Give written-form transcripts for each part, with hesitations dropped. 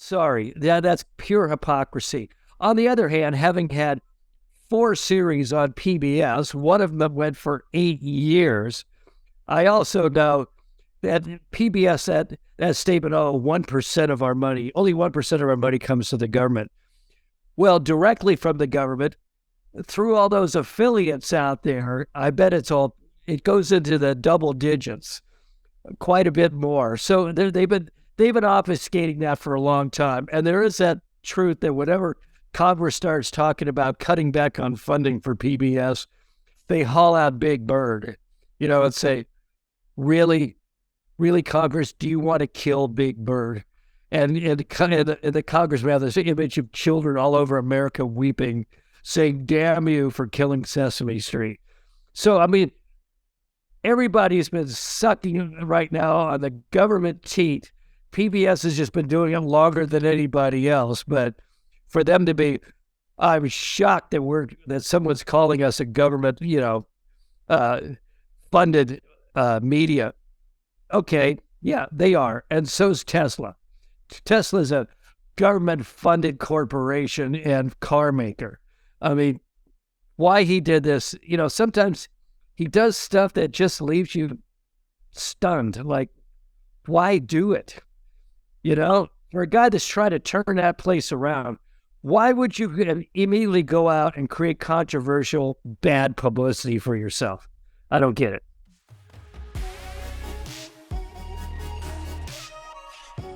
Sorry, that's pure hypocrisy. On the other hand, having had 4 series on PBS, one of them went for 8 years. I also know that PBS, that statement, 1% of our money, only 1% of our money comes to the government. Well, directly from the government, through all those affiliates out there, I bet it goes into the double digits, quite a bit more. So they've been obfuscating that for a long time. And there is that truth that whenever Congress starts talking about cutting back on funding for PBS, they haul out Big Bird, and say, really, Congress, do you want to kill Big Bird? And the Congress, rather, this image of children all over America weeping, saying, damn you for killing Sesame Street. So, I mean, everybody's been sucking right now on the government teat. PBS has just been doing it longer than anybody else. But for them to be, I'm shocked that someone's calling us a government, funded media. Okay, yeah, they are. And so's Tesla. Tesla's a government-funded corporation and car maker. I mean, why he did this, sometimes he does stuff that just leaves you stunned. Like, why do it? For a guy that's trying to turn that place around, why would you immediately go out and create controversial, bad publicity for yourself? I don't get it.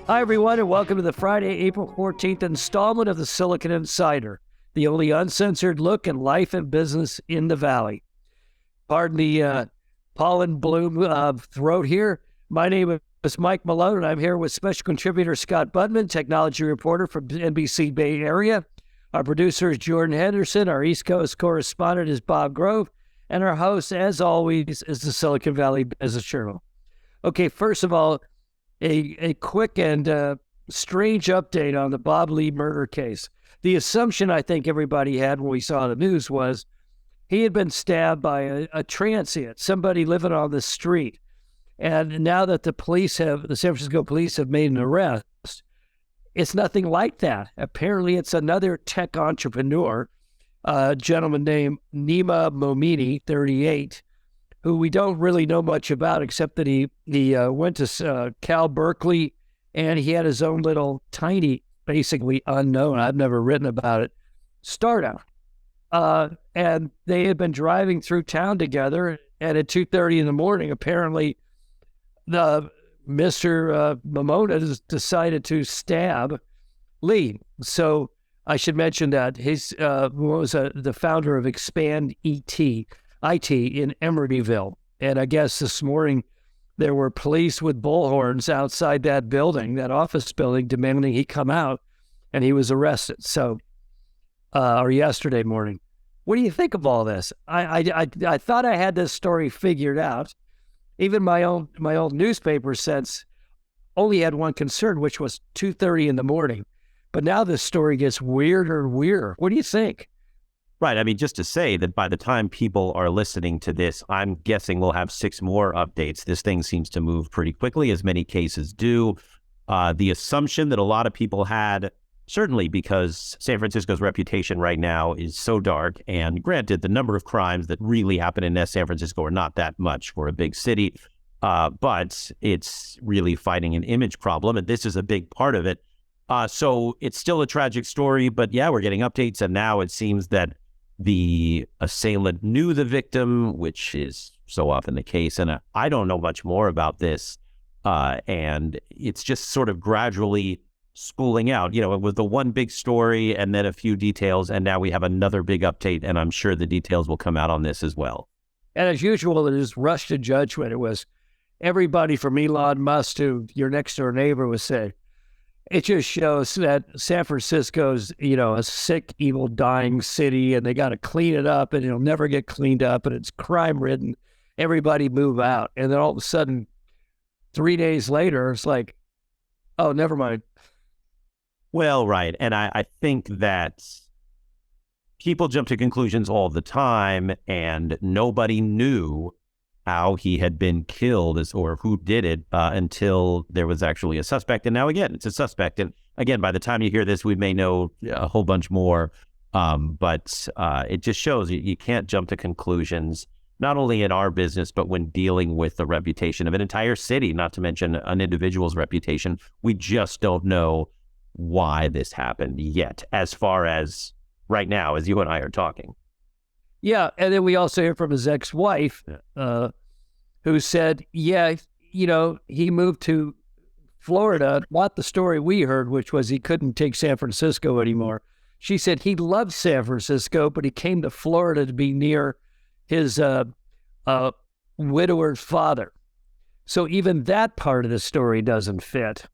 Hi, everyone, and welcome to the Friday, April 14th installment of the Silicon Insider, the only uncensored look at life and business in the Valley. Pardon the pollen bloom throat here. My name is Mike Malone, and I'm here with special contributor Scott Budman, technology reporter from NBC Bay Area. Our producer is Jordan Henderson. Our East Coast correspondent is Bob Grove. And our host, as always, is the Silicon Valley Business Journal. Okay, first of all, a quick and strange update on the Bob Lee murder case. The assumption I think everybody had when we saw the news was he had been stabbed by a transient, somebody living on the street. And now that the San Francisco police have made an arrest, it's nothing like that. Apparently, it's another tech entrepreneur, a gentleman named Nima Momini, 38, who we don't really know much about except that he went to Cal Berkeley, and he had his own little tiny, basically unknown, I've never written about it, startup. And they had been driving through town together, and at 2:30 in the morning, apparently, Mr. Mamona has decided to stab Lee. So I should mention that he's was the founder of Expand IT in Emeryville. And I guess this morning there were police with bullhorns outside that building, that office building, demanding he come out, and he was arrested. So, or yesterday morning. What do you think of all this? I thought I had this story figured out. Even my old newspaper sense only had one concern, which was 2:30 in the morning. But now this story gets weirder and weirder. What do you think? Right. I mean, just to say that by the time people are listening to this, I'm guessing we'll have 6 more updates. This thing seems to move pretty quickly, as many cases do. The assumption that a lot of people had, certainly because San Francisco's reputation right now is so dark, and granted, the number of crimes that really happen in San Francisco are not that much for a big city, but it's really fighting an image problem, and this is a big part of it. So it's still a tragic story, but yeah, we're getting updates, and now it seems that the assailant knew the victim, which is so often the case. And I don't know much more about this. And it's just sort of gradually spooling out. It was the one big story and then a few details. And now we have another big update. And I'm sure the details will come out on this as well. And as usual, it is rushed to judgment. It was everybody from Elon Musk to your next door neighbor was saying, it just shows that San Francisco's, a sick, evil, dying city, and they got to clean it up, and it'll never get cleaned up, and it's crime-ridden. Everybody move out. And then all of a sudden, 3 days later, it's like, oh, never mind. Well, right. And I think that people jump to conclusions all the time, and nobody knew how he had been killed or who did it until there was actually a suspect. And now, again, it's a suspect. And again, by the time you hear this, we may know a whole bunch more. But it just shows you can't jump to conclusions, not only in our business, but when dealing with the reputation of an entire city, not to mention an individual's reputation. We just don't know why this happened yet, as far as right now, as you and I are talking. Yeah. And then we also hear from his ex-wife, who said, yeah, he moved to Florida, not the story we heard, which was he couldn't take San Francisco anymore. She said he loved San Francisco, but he came to Florida to be near his widower's father. So even that part of the story doesn't fit.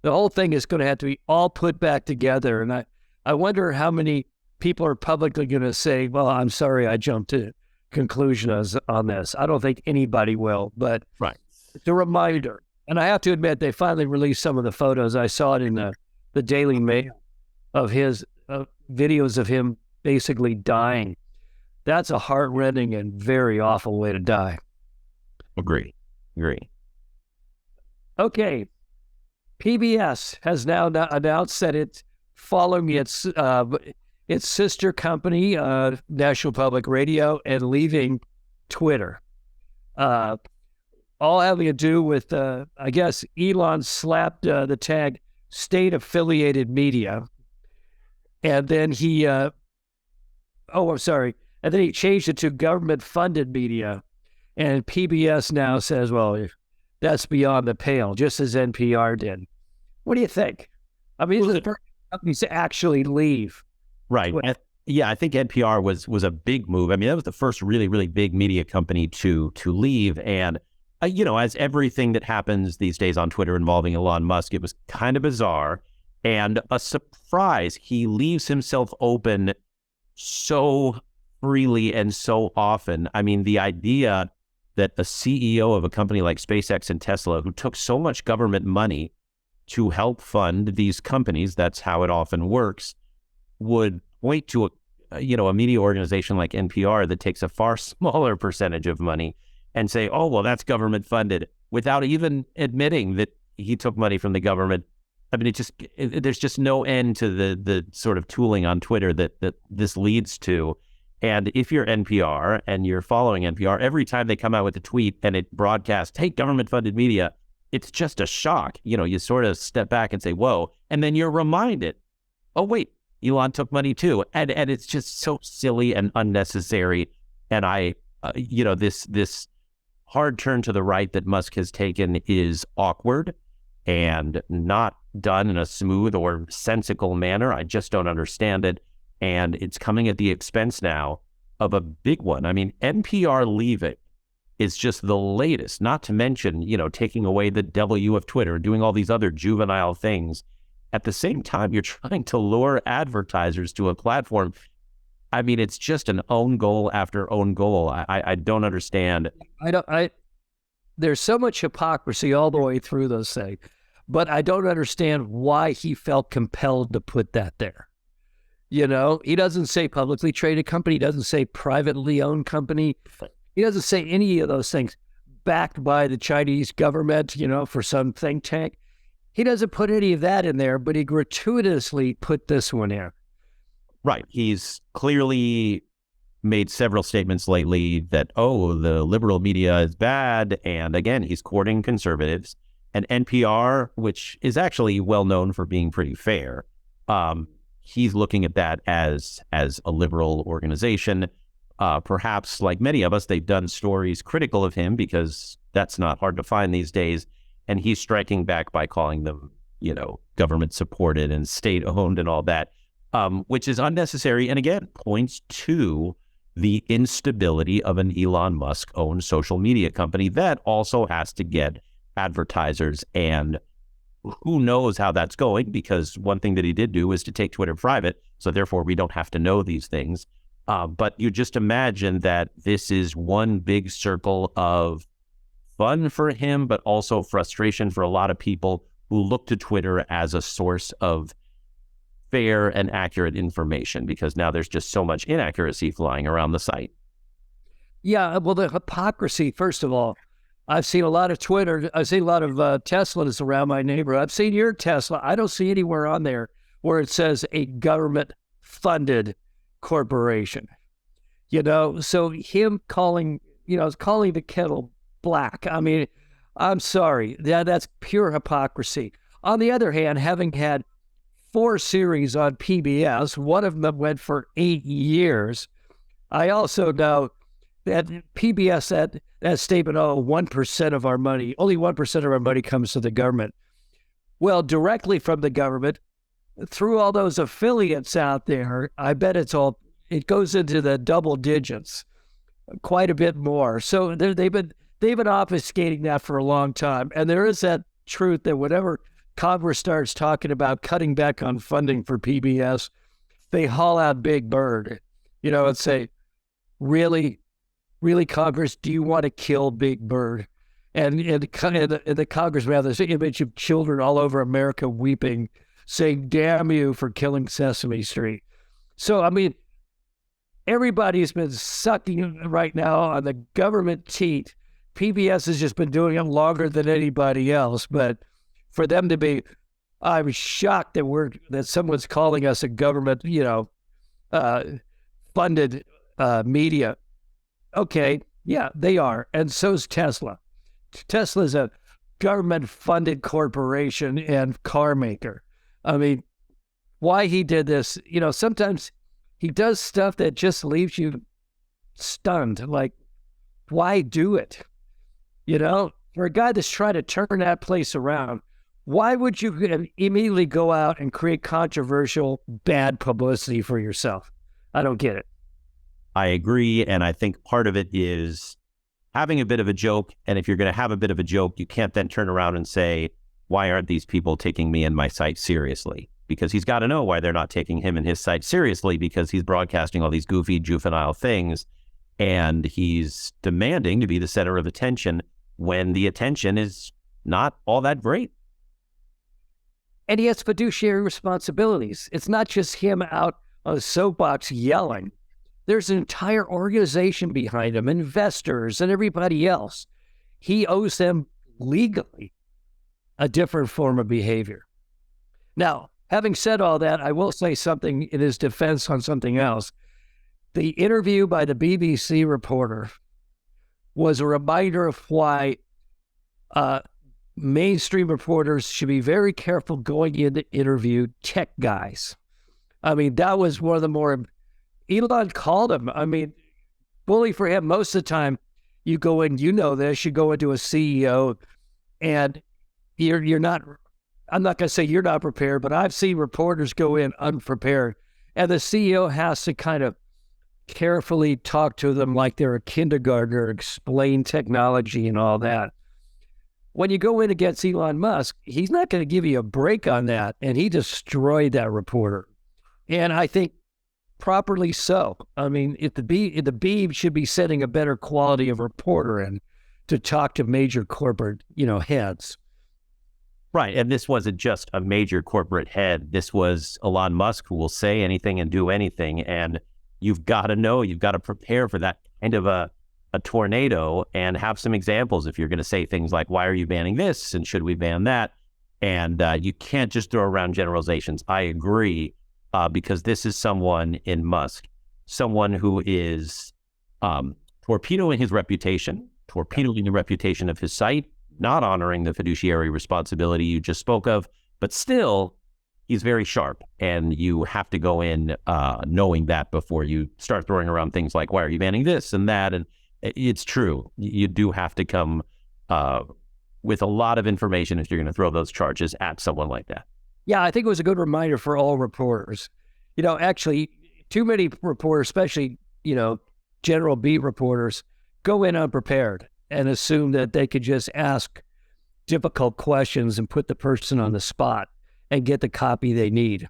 The whole thing is going to have to be all put back together. And I wonder how many people are publicly going to say, well, I'm sorry, I jumped to conclusions on this. I don't think anybody will, but right. It's a reminder. And I have to admit, they finally released some of the photos. I saw it in the Daily Mail of his videos of him basically dying. That's a heart-rending and very awful way to die. Agree. Okay. PBS has now announced that it's following its sister company, National Public Radio, and leaving Twitter. All having to do with, I guess, Elon slapped the tag state-affiliated media. And then he, and then he changed it to government-funded media. And PBS now says, well, that's beyond the pale, just as NPR did. What do you think? I mean, these are the first companies to actually leave. Right. Yeah, I think NPR was a big move. I mean, that was the first really, really big media company to leave. And, as everything that happens these days on Twitter involving Elon Musk, it was kind of bizarre and a surprise. He leaves himself open so freely and so often. I mean, the idea that a CEO of a company like SpaceX and Tesla, who took so much government money to help fund these companies, that's how it often works, would point to a media organization like NPR that takes a far smaller percentage of money and say, oh, well, that's government funded, without even admitting that he took money from the government. I mean, there's just no end to the sort of tooling on Twitter that this leads to. And if you're NPR and you're following NPR, every time they come out with a tweet and it broadcasts, hey, government funded media, it's just a shock. You sort of step back and say, whoa. And then you're reminded, oh, wait, Elon took money too. And it's just so silly and unnecessary. And this hard turn to the right that Musk has taken is awkward and not done in a smooth or sensical manner. I just don't understand it. And it's coming at the expense now of a big one. I mean, NPR leaving is just the latest, not to mention, taking away the W of Twitter, doing all these other juvenile things. At the same time, you're trying to lure advertisers to a platform. I mean, it's just an own goal after own goal. I don't understand. There's so much hypocrisy all the way through those things, but I don't understand why he felt compelled to put that there. He doesn't say publicly traded company. He doesn't say privately owned company. He doesn't say any of those things backed by the Chinese government, for some think tank. He doesn't put any of that in there, but he gratuitously put this one in. Right. He's clearly made several statements lately that, the liberal media is bad. And again, he's courting conservatives. And NPR, which is actually well known for being pretty fair, he's looking at that as a liberal organization. Perhaps like many of us, they've done stories critical of him because that's not hard to find these days. And he's striking back by calling them, government supported and state owned and all that, which is unnecessary. And again, points to the instability of an Elon Musk owned social media company that also has to get advertisers. And who knows how that's going, because one thing that he did do is to take Twitter private. So therefore, we don't have to know these things. But you just imagine that this is one big circle of fun for him, but also frustration for a lot of people who look to Twitter as a source of fair and accurate information, because now there's just so much inaccuracy flying around the site. Yeah, well, the hypocrisy, first of all, I've seen a lot of Twitter. I've seen a lot of Teslas around my neighborhood. I've seen your Tesla. I don't see anywhere on there where it says a government-funded corporation. So him calling, calling the kettle black. I mean, I'm sorry. That's pure hypocrisy. On the other hand, having had 4 series on PBS, one of them went for 8 years. I also know that PBS, that statement, 1% of our money, only 1% of our money comes to the government. Well, directly from the government, through all those affiliates out there, I bet it goes into the double digits, quite a bit more. So they've been obfuscating that for a long time. And there is that truth that whenever Congress starts talking about cutting back on funding for PBS, they haul out Big Bird, and say, really, Congress, do you want to kill Big Bird? And the Congress, rather, there's an image of children all over America weeping, saying, damn you for killing Sesame Street. So, I mean, everybody's been sucking right now on the government teat. PBS has just been doing it longer than anybody else, but for them to be, I'm shocked that someone's calling us a government, funded media. Okay, yeah, they are, and so's Tesla. Tesla's a government-funded corporation and car maker. I mean, why he did this, sometimes he does stuff that just leaves you stunned. Like, why do it? For a guy that's trying to turn that place around, why would you immediately go out and create controversial, bad publicity for yourself? I don't get it. I agree. And I think part of it is having a bit of a joke. And if you're going to have a bit of a joke, you can't then turn around and say, why aren't these people taking me and my site seriously? Because he's got to know why they're not taking him and his site seriously, because he's broadcasting all these goofy, juvenile things. And he's demanding to be the center of attention when the attention is not all that great. And he has fiduciary responsibilities. It's not just him out on a soapbox yelling. There's an entire organization behind him, investors and everybody else. He owes them legally a different form of behavior. Now, having said all that, I will say something in his defense on something else. The interview by the BBC reporter was a reminder of why mainstream reporters should be very careful going in to interview tech guys. I mean, that was one of the more... Elon called him. I mean, bully for him. Most of the time, you go in, you go into a CEO, and you're not... I'm not going to say you're not prepared, but I've seen reporters go in unprepared, and the CEO has to kind of carefully talk to them like they're a kindergartner, explain technology and all that. When you go in against Elon Musk, he's not going to give you a break on that, and he destroyed that reporter. And I think properly so. I mean, the Beeb should be setting a better quality of reporter in to talk to major corporate, heads. Right. And this wasn't just a major corporate head. This was Elon Musk, who will say anything and do anything. And you've got to prepare for that kind of a tornado and have some examples if you're going to say things like, why are you banning this? And should we ban that? And you can't just throw around generalizations. I agree, because this is someone in Musk, someone who is torpedoing his reputation, torpedoing the reputation of his site, not honoring the fiduciary responsibility you just spoke of, but still, he's very sharp, and you have to go in knowing that before you start throwing around things like, why are you banning this and that? And it's true. You do have to come with a lot of information if you're going to throw those charges at someone like that. Yeah, I think it was a good reminder for all reporters. Actually, too many reporters, especially, general beat reporters, go in unprepared and assume that they could just ask difficult questions and put the person on the spot and get the copy they need.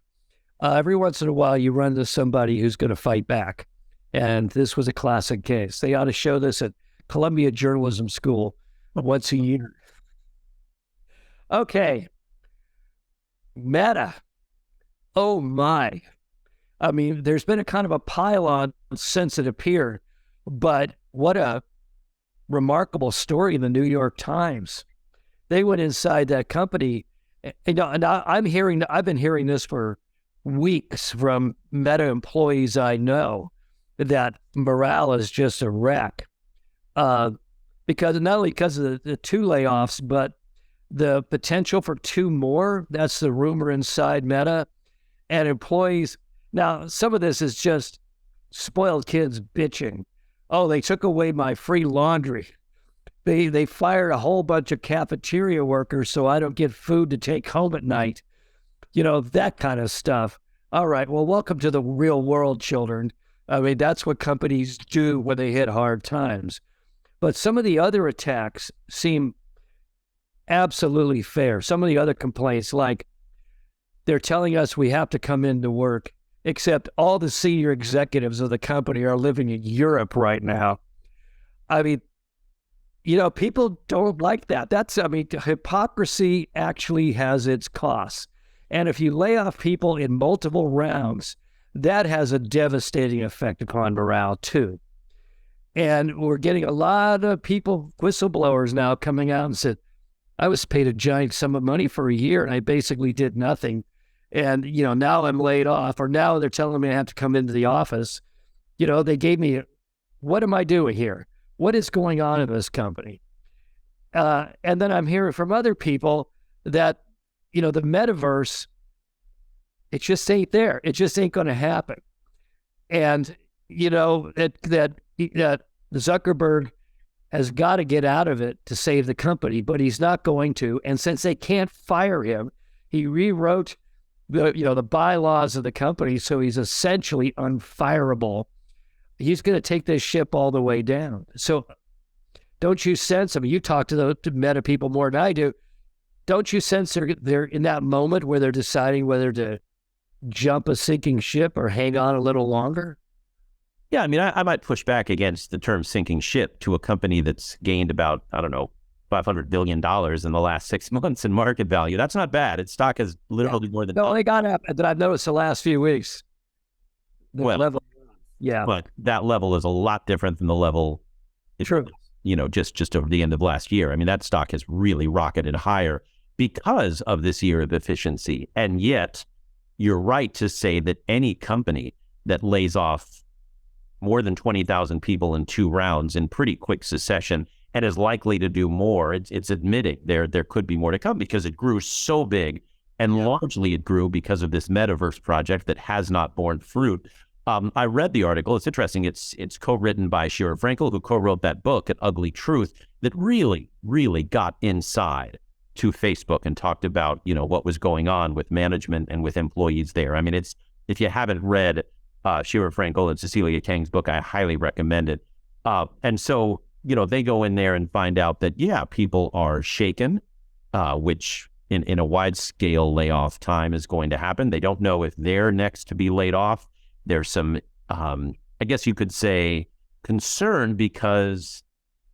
Every once in a while, you run into somebody who's going to fight back. And this was a classic case. They ought to show this at Columbia Journalism School once a year. Okay. Meta. Oh, my. I mean, there's been a kind of a pile on since it appeared, but what a remarkable story in the New York Times. They went inside that company, and I've been hearing this for weeks from Meta employees I know, that morale is just a wreck. Because not only because of the 2 layoffs, but the potential for 2 more. That's the rumor inside Meta. And employees, now some of this is just spoiled kids bitching. Oh, they took away my free laundry. They fired a whole bunch of cafeteria workers so I don't get food to take home at night. That kind of stuff. All right, well, welcome to the real world, children. I mean, that's what companies do when they hit hard times. But some of the other attacks seem absolutely fair. Some of the other complaints, like they're telling us we have to come into work, except all the senior executives of the company are living in Europe right now. I mean, people don't like that. Hypocrisy actually has its costs. And if you lay off people in multiple rounds, that has a devastating effect upon morale too. And we're getting a lot of whistleblowers now coming out and said, I was paid a giant sum of money for a year and I basically did nothing. And, now I'm laid off, or now they're telling me I have to come into the office. They gave me, what am I doing here? What is going on in this company? And then I'm hearing from other people that, the metaverse, it just ain't there. It just ain't going to happen. And, that Zuckerberg has got to get out of it to save the company, but he's not going to. And since they can't fire him, he rewrote the bylaws of the company, so he's essentially unfireable. He's going to take this ship all the way down. So don't you sense, you talk to the Meta people more than I do, don't you sense they're in that moment where they're deciding whether to jump a sinking ship or hang on a little longer? Yeah, I might push back against the term sinking ship to a company that's gained about, $500 billion in the last 6 months in market value. That's not bad. Its stock has literally more than... No, they got up, that I've noticed the last few weeks. Level. Yeah. But that level is a lot different than the level... True. Just over the end of last year. That stock has really rocketed higher because of this year of efficiency. And yet, you're right to say that any company that lays off more than 20,000 people in 2 rounds in pretty quick succession and is likely to do more, it's admitting there could be more to come because it grew so big, and largely it grew because of this metaverse project that has not borne fruit. I read the article. It's interesting. It's co-written by Shearer Frankel, who co-wrote that book, An Ugly Truth, that really, really got inside to Facebook and talked about, what was going on with management and with employees there. If you haven't read Shearer Frankel and Cecilia Kang's book, I highly recommend it. And so, they go in there and find out that, people are shaken, which in a wide-scale layoff time is going to happen. They don't know if they're next to be laid off. There's some, I guess you could say, concern because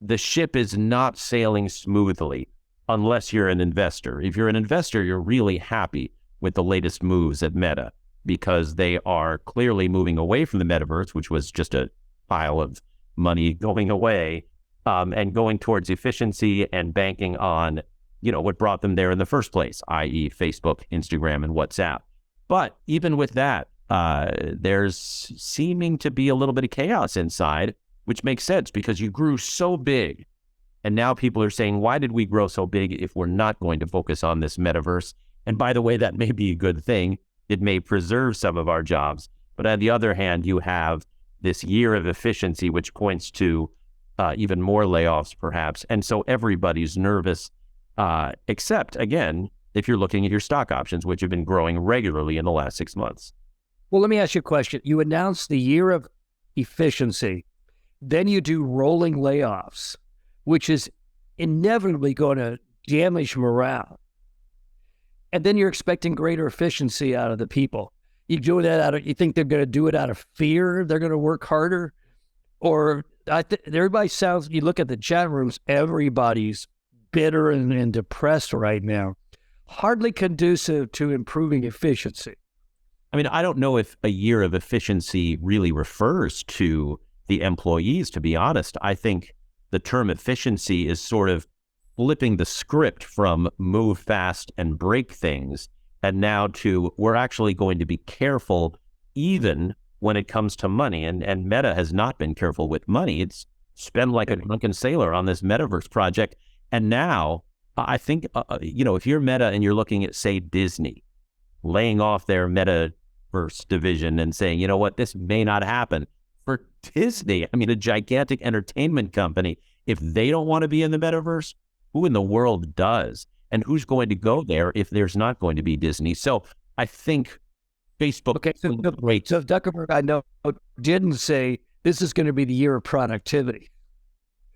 the ship is not sailing smoothly unless you're an investor. If you're an investor, you're really happy with the latest moves at Meta because they are clearly moving away from the metaverse, which was just a pile of money going away, and going towards efficiency and banking on, what brought them there in the first place, i.e. Facebook, Instagram, and WhatsApp. But even with that, there's seeming to be a little bit of chaos inside, which makes sense because you grew so big. And now people are saying, why did we grow so big if we're not going to focus on this metaverse? And by the way, that may be a good thing. It may preserve some of our jobs. But on the other hand, you have this year of efficiency, which points to even more layoffs, perhaps. And so everybody's nervous, except, again, if you're looking at your stock options, which have been growing regularly in the last 6 months. Well, let me ask you a question. You announce the year of efficiency, then you do rolling layoffs, which is inevitably going to damage morale. And then you're expecting greater efficiency out of the people. You think they're going to do it out of fear? They're going to work harder? Or everybody sounds, you look at the chat rooms, everybody's bitter and depressed right now. Hardly conducive to improving efficiency. I don't know if a year of efficiency really refers to the employees, to be honest. I think the term efficiency is sort of flipping the script from move fast and break things, and now to we're actually going to be careful even when it comes to money. And Meta has not been careful with money. It's spent like a drunken sailor on this metaverse project. And now I think, if you're Meta and you're looking at, say, Disney, laying off their metaverse division and saying, you know what, this may not happen. For Disney, I mean, a gigantic entertainment company, if they don't want to be in the metaverse, who in the world does? And who's going to go there if there's not going to be Disney? So I think Facebook. Okay, so Zuckerberg, I know, didn't say this is going to be the year of productivity.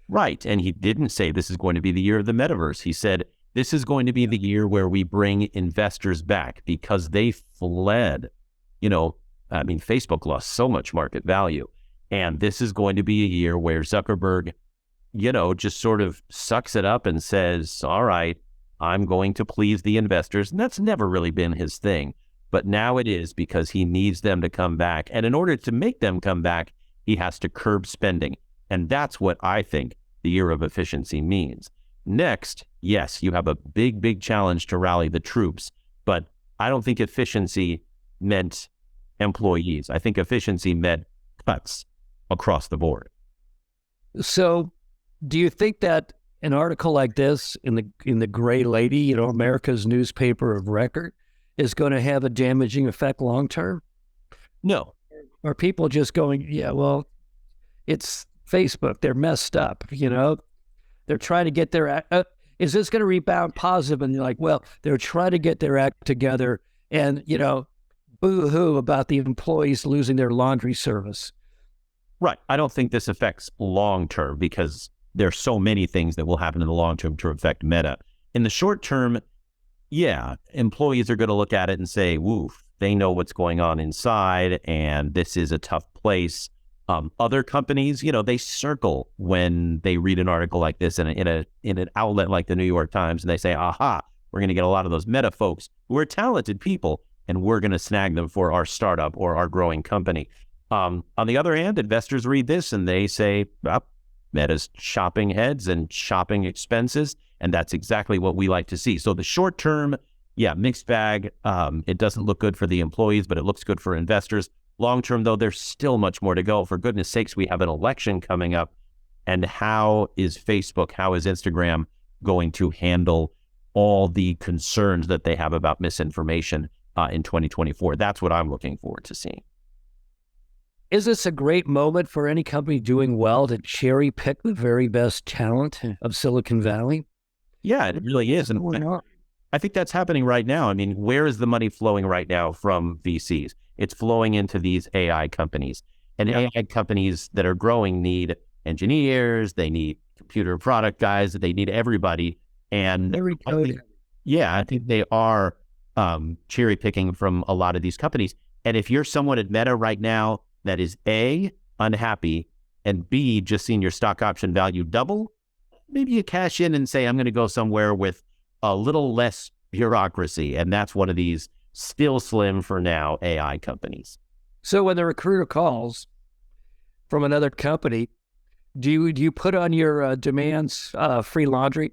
Right. And he didn't say this is going to be the year of the metaverse. He said this is going to be the year where we bring investors back because they fled. Facebook lost so much market value. And this is going to be a year where Zuckerberg, just sort of sucks it up and says, all right, I'm going to please the investors. And that's never really been his thing. But now it is, because he needs them to come back. And in order to make them come back, he has to curb spending. And that's what I think the year of efficiency means. Next, yes, you have a big, big challenge to rally the troops. But I don't think efficiency meant employees. I think efficiency meant cuts across the board. So do you think that an article like this in the Gray Lady, America's newspaper of record, is going to have a damaging effect long term? No. Are people just going, yeah, well, it's Facebook, they're messed up, they're trying to get their is this going to rebound positive? And you're like, well, they're trying to get their act together, and boo-hoo about the employees losing their laundry service. Right. I don't think this affects long term, because there's so many things that will happen in the long term to affect Meta. In the short term, yeah, employees are going to look at it and say, woof, they know what's going on inside, and this is a tough place. Other companies, they circle when they read an article like this in an outlet like the New York Times, and they say, aha, we're going to get a lot of those Meta folks who are talented people, and we're going to snag them for our startup or our growing company. On the other hand, investors read this and they say, Meta's chopping heads and chopping expenses, and that's exactly what we like to see. So the short term, yeah, mixed bag. It doesn't look good for the employees, but it looks good for investors. Long term, though, there's still much more to go. For goodness sakes, we have an election coming up. And how is Facebook, how is Instagram going to handle all the concerns that they have about misinformation in 2024? That's what I'm looking forward to seeing. Is this a great moment for any company doing well to cherry pick the very best talent of Silicon Valley? Yeah, it really is. And I think that's happening right now. I mean, where is the money flowing right now from VCs? It's flowing into these AI companies. And AI companies that are growing need engineers, they need computer product guys, they need everybody. And I think they are cherry picking from a lot of these companies. And if you're someone at Meta right now that is A, unhappy, and B, just seeing your stock option value double, maybe you cash in and say, I'm going to go somewhere with a little less bureaucracy. And that's one of these still slim for now AI companies. So when the recruiter calls from another company, do you put on your demands free laundry?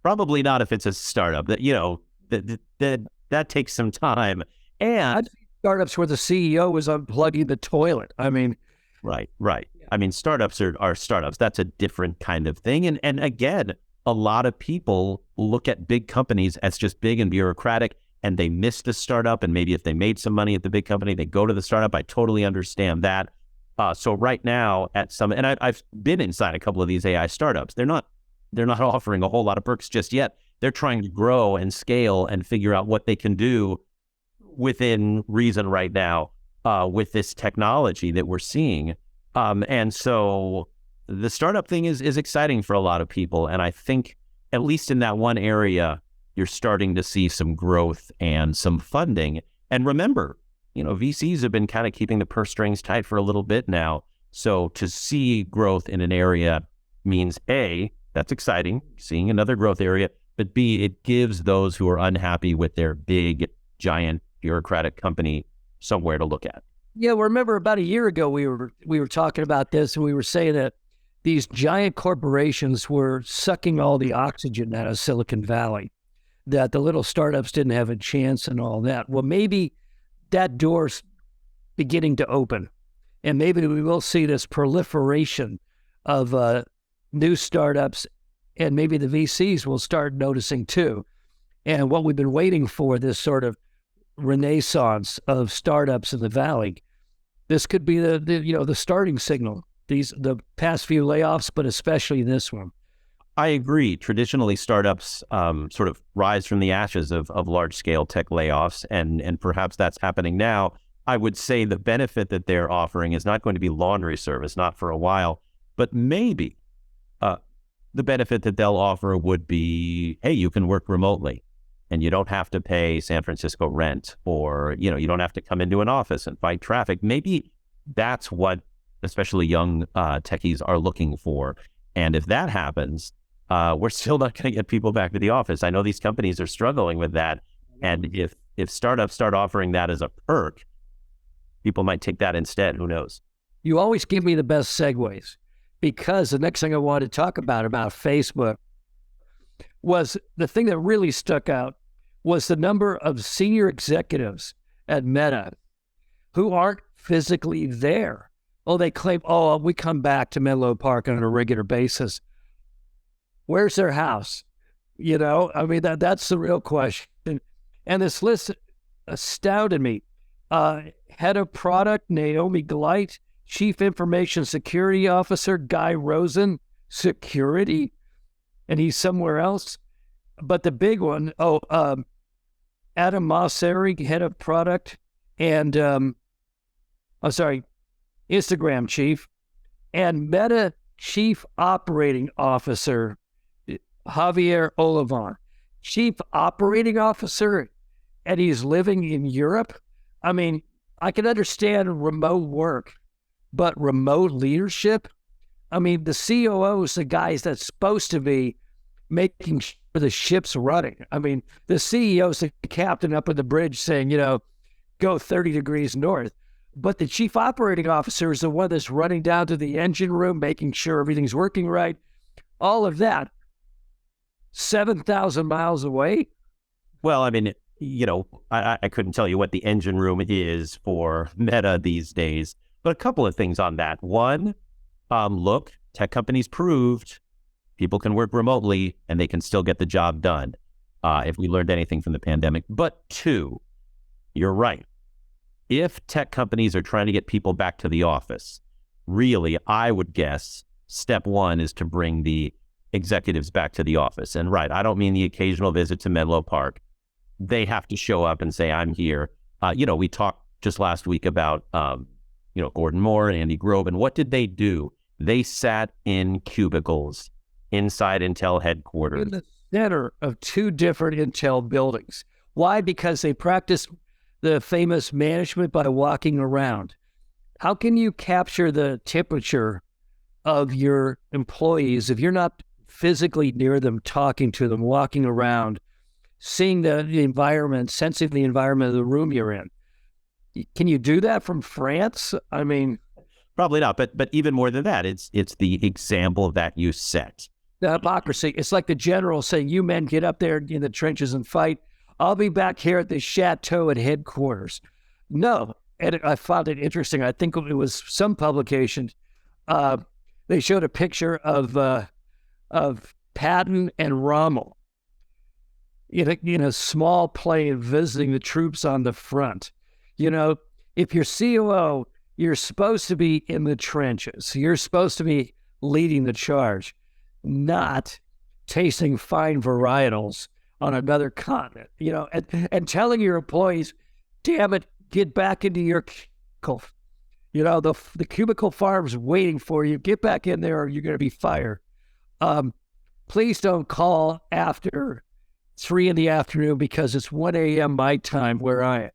Probably not if it's a startup. That takes some time. And I'd see startups where the CEO is unplugging the toilet. I mean, right. Yeah. I mean, startups are startups. That's a different kind of thing. And again, a lot of people look at big companies as just big and bureaucratic, and they miss the startup. And maybe if they made some money at the big company, they go to the startup. I totally understand that. So right now at some, and I've been inside a couple of these AI startups. They're not offering a whole lot of perks just yet. They're trying to grow and scale and figure out what they can do within reason right now with this technology that we're seeing. And so the startup thing is exciting for a lot of people. And I think at least in that one area, you're starting to see some growth and some funding. And remember, VCs have been kind of keeping the purse strings tight for a little bit now. So to see growth in an area means A, that's exciting, seeing another growth area, but B, it gives those who are unhappy with their big, giant bureaucratic company somewhere to look at. Yeah, well, remember about a year ago we were talking about this, and we were saying that these giant corporations were sucking all the oxygen out of Silicon Valley, that the little startups didn't have a chance and all that. Well, maybe that door's beginning to open, and maybe we will see this proliferation of new startups, and maybe the VCs will start noticing too. And what we've been waiting for, this sort of renaissance of startups in the Valley, this could be the starting signal. The past few layoffs, but especially this one. I agree. Traditionally, startups sort of rise from the ashes of large-scale tech layoffs, and perhaps that's happening now. I would say the benefit that they're offering is not going to be laundry service, not for a while, but maybe the benefit that they'll offer would be, hey, you can work remotely, and you don't have to pay San Francisco rent, or you don't have to come into an office and fight traffic. Maybe that's what especially young techies are looking for. And if that happens, we're still not going to get people back to the office. I know these companies are struggling with that. And if startups start offering that as a perk, people might take that instead. Who knows? You always give me the best segues, because the next thing I wanted to talk about Facebook was the thing that really stuck out was the number of senior executives at Meta who aren't physically there. Oh, they claim, we come back to Menlo Park on a regular basis. Where's their house? I mean, that's the real question. And this list astounded me. Head of product, Naomi Gleit. Chief Information Security Officer, Guy Rosen, security, and he's somewhere else. But the big one, Adam Mosseri, head of product, and Instagram chief, and Meta chief operating officer, Javier Olivan. Chief operating officer, and he's living in Europe. I mean, I can understand remote work, but remote leadership? I mean, the COO is the guys that's supposed to be making sure the ship's running. I mean, the CEO is the captain up on the bridge saying, go 30 degrees north. But the chief operating officer is the one that's running down to the engine room, making sure everything's working right. All of that, 7,000 miles away. Well, I mean, I couldn't tell you what the engine room is for Meta these days, but a couple of things on that. One, look, tech companies proved people can work remotely and they can still get the job done, if we learned anything from the pandemic. But two, you're right. If tech companies are trying to get people back to the office, really, I would guess step one is to bring the executives back to the office. And right, I don't mean the occasional visit to Menlo Park. They have to show up and say, I'm here. We talked just last week about, Gordon Moore and Andy Grove. And what did they do? They sat in cubicles inside Intel headquarters. In the center of two different Intel buildings. Why? Because they practice the famous management by walking around. How can you capture the temperature of your employees if you're not physically near them, talking to them, walking around, seeing the environment, sensing the environment of the room you're in? Can you do that from France? I mean, probably not. But even more than that, it's the example that you set. The hypocrisy. It's like the general saying, "You men get up there in the trenches and fight. I'll be back here at the chateau at headquarters." No, and I found it interesting. I think it was some publication. They showed a picture of Patton and Rommel in a small plane visiting the troops on the front. If you're COO, you're supposed to be in the trenches. You're supposed to be leading the charge, not tasting fine varietals on another continent, and telling your employees, damn it, get back into your cubicle. The cubicle farm's waiting for you. Get back in there or you're going to be fired. Please don't call after 3 p.m. because it's 1 a.m. my time where I am.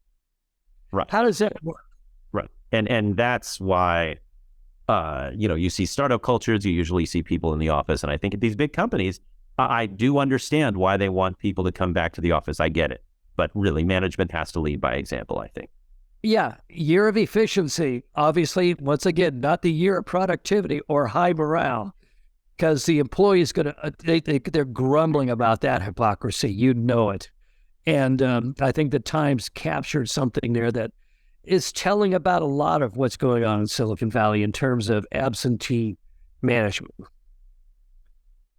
Right. How does that work? Right. And that's why, you see startup cultures, you usually see people in the office. And I think at these big companies, I do understand why they want people to come back to the office. I get it. But really, management has to lead by example, I think. Yeah, year of efficiency. Obviously, once again, not the year of productivity or high morale, because the employee is going to, they're grumbling about that hypocrisy. You know it. And I think the Times captured something there that is telling about a lot of what's going on in Silicon Valley in terms of absentee management.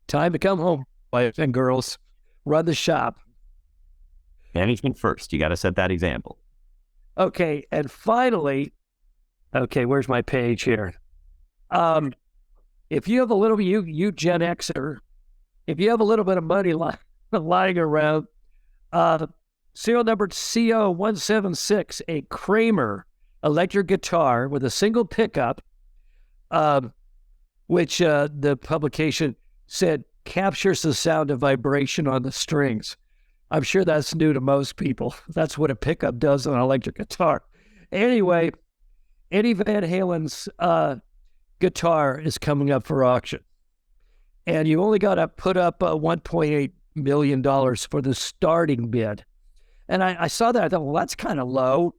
Time to come home, boys and girls. Run the shop. Management first. You got to set that example. Okay, and finally, okay, where's my page here? If you have a little, you Gen Xer, if you have a little bit of money lying around, serial number CO176, a Kramer electric guitar with a single pickup, which the publication said captures the sound of vibration on the strings. I'm sure that's new to most people. That's what a pickup does on an electric guitar. Anyway, Eddie Van Halen's guitar is coming up for auction. And you only got to put up $1.8 million for the starting bid. And I saw that. I thought, well, that's kind of low,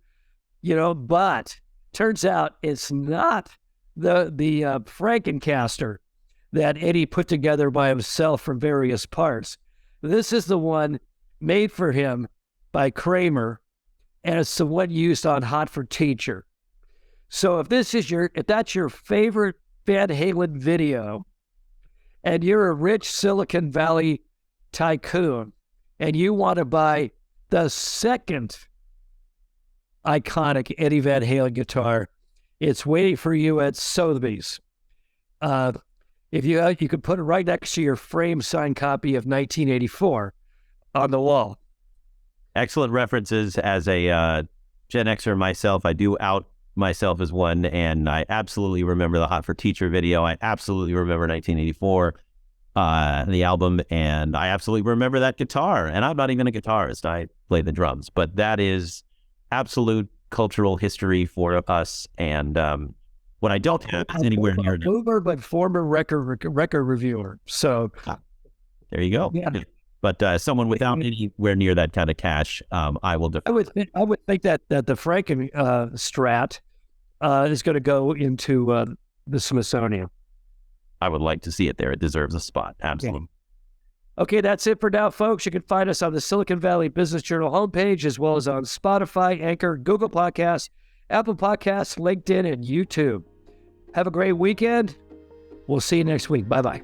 but turns out it's not the Frankencaster that Eddie put together by himself from various parts. This is the one made for him by Kramer, and it's the one used on Hot for Teacher. So if that's your favorite Van Halen video, and you're a rich Silicon Valley tycoon, and you want to buy the second iconic Eddie Van Halen guitar, it's waiting for you at Sotheby's. If you could put it right next to your framed signed copy of 1984 on the wall. Excellent references. As a Gen Xer myself, I do out myself as one, and I absolutely remember the Hot for Teacher video. I absolutely remember 1984, the album, and I absolutely remember that guitar. And I'm not even a guitarist. I play the drums, but that is absolute cultural history for us. And what I don't have is anywhere near it. Boomer, but former record reviewer. So there you go. Yeah. But someone without anywhere near that kind of cash, I will defer. I would think that the Franken Strat is going to go into the Smithsonian. I would like to see it there. It deserves a spot. Absolutely. Yeah. Okay, that's it for now, folks. You can find us on the Silicon Valley Business Journal homepage, as well as on Spotify, Anchor, Google Podcasts, Apple Podcasts, LinkedIn, and YouTube. Have a great weekend. We'll see you next week. Bye-bye.